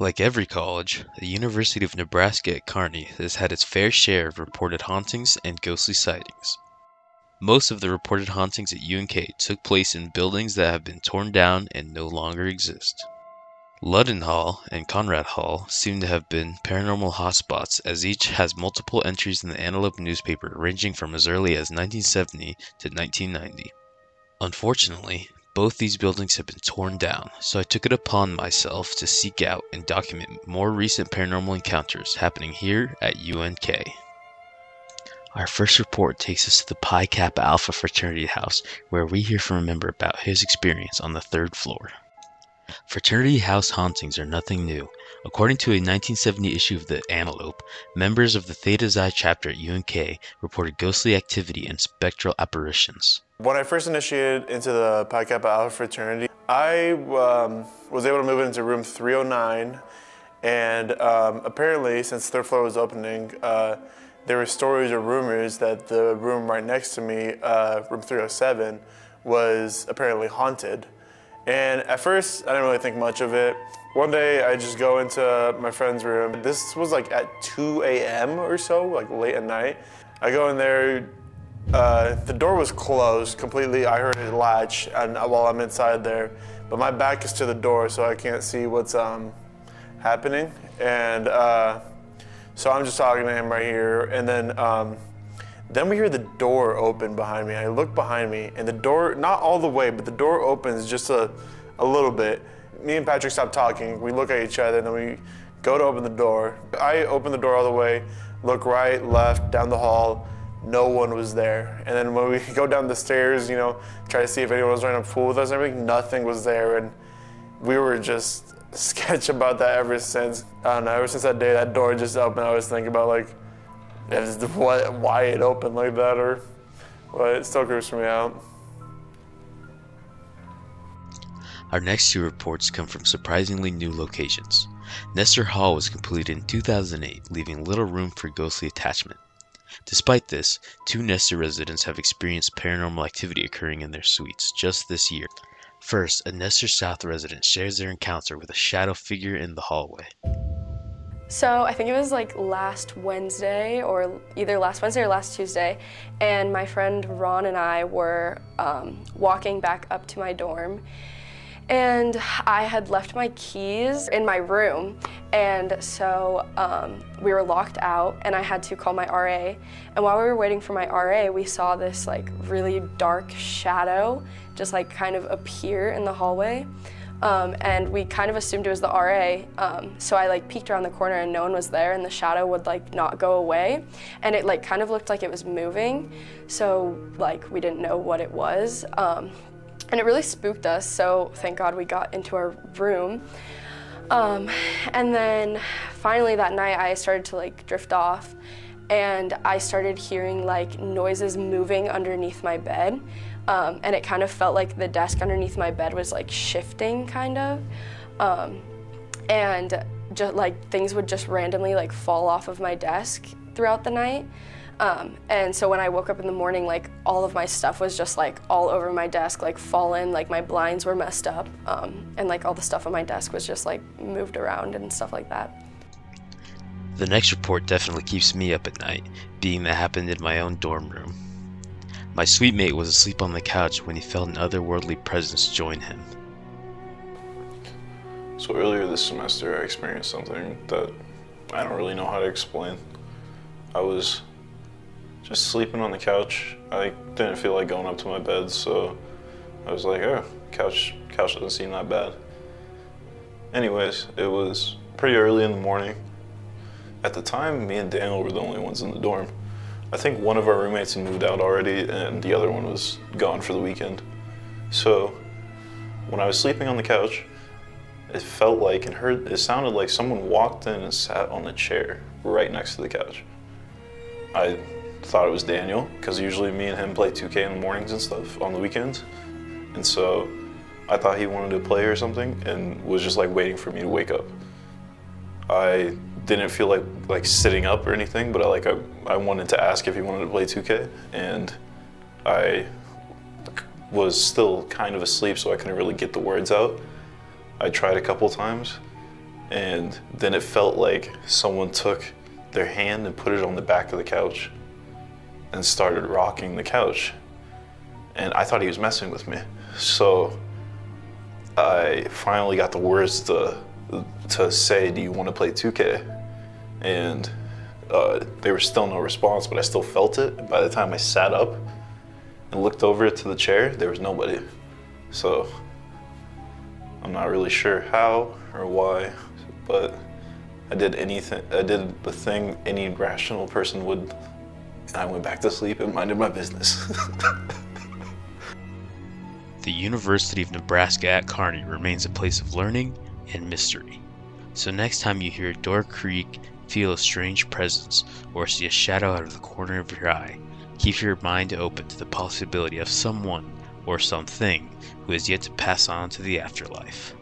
Like every college, the University of Nebraska at Kearney has had its fair share of reported hauntings and ghostly sightings. Most of the reported hauntings at UNK took place in buildings that have been torn down and no longer exist. Ludden Hall and Conrad Hall seem to have been paranormal hotspots, as each has multiple entries in the Antelope newspaper ranging from as early as 1970 to 1990. Unfortunately, both these buildings have been torn down, so I took it upon myself to seek out and document more recent paranormal encounters happening here at UNK. Our first report takes us to the Pi Kappa Alpha fraternity house, where we hear from a member about his experience on the third floor. Fraternity house hauntings are nothing new. According to a 1970 issue of the Antelope, members of the Theta Xi chapter at UNK reported ghostly activity and spectral apparitions. When I first initiated into the Pi Kappa Alpha fraternity, I was able to move into room 309, and apparently, since third floor was opening, there were stories or rumors that the room right next to me, room 307, was apparently haunted. And at first, I didn't really think much of it. One day, I just go into my friend's room. This was like at 2 a.m. or so, like late at night. I go in there, the door was closed completely. I heard it latch and while I'm inside there, but my back is to the door, so I can't see what's happening. And so I'm just talking to him right here, and then we hear the door open behind me. I look behind me, and the door, not all the way, but the door opens just a little bit. Me and Patrick stop talking. We look at each other, and then we go to open the door. I open the door all the way, look right, left, down the hall. No one was there. And then when we go down the stairs, you know, try to see if anyone was trying to fool with us and everything, nothing was there. And we were just sketch about that ever since. I don't know, ever since that day that door just opened, I was thinking about like, why it opened like that, or well, it still creeps me out. Our next two reports come from surprisingly new locations. Nestor Hall was completed in 2008, leaving little room for ghostly attachment. Despite this, two Nestor residents have experienced paranormal activity occurring in their suites just this year. First, a Nestor South resident shares their encounter with a shadow figure in the hallway. So I think it was like last Wednesday, or either last Wednesday or last Tuesday, and my friend Ron and I were walking back up to my dorm, and I had left my keys in my room, and so we were locked out, and I had to call my RA. And while we were waiting for my RA, we saw this like really dark shadow just like kind of appear in the hallway. And we kind of assumed it was the RA, so I like peeked around the corner and no one was there, and the shadow would like not go away, and it like kind of looked like it was moving, so like we didn't know what it was, and it really spooked us, so thank God we got into our room. And then finally that night I started to like drift off, and I started hearing like noises moving underneath my bed. And it kind of felt like the desk underneath my bed was like shifting kind of. And just like things would just randomly like fall off of my desk throughout the night. And so when I woke up in the morning, like all of my stuff was just like all over my desk, like fallen, like my blinds were messed up. And like all the stuff on my desk was just like moved around and stuff like that. The next report definitely keeps me up at night, being that happened in my own dorm room. My suite mate was asleep on the couch when he felt an otherworldly presence join him. So earlier this semester, I experienced something that I don't really know how to explain. I was just sleeping on the couch. I didn't feel like going up to my bed, so I was like, oh, couch doesn't seem that bad. Anyways, it was pretty early in the morning. At the time, me and Daniel were the only ones in the dorm. I think one of our roommates had moved out already, and the other one was gone for the weekend. So when I was sleeping on the couch, it felt like it sounded like someone walked in and sat on the chair right next to the couch. I thought it was Daniel, because usually me and him play 2K in the mornings and stuff on the weekends. And so I thought he wanted to play or something and was just like waiting for me to wake up. I didn't feel like sitting up or anything, but I wanted to ask if he wanted to play 2K, and I was still kind of asleep, so I couldn't really get the words out. I tried a couple times, And then it felt like someone took their hand and put it on the back of the couch and started rocking the couch. And I thought he was messing with me. So I finally got the words to say, do you want to play 2K? And there was still no response, but I still felt it. And by the time I sat up and looked over to the chair, there was nobody. So I'm not really sure how or why, but I did the thing any rational person would, and I went back to sleep and minded my business. The University of Nebraska at Kearney remains a place of learning and mystery. So next time you hear a door creak, feel a strange presence, or see a shadow out of the corner of your eye, keep your mind open to the possibility of someone or something who has yet to pass on to the afterlife.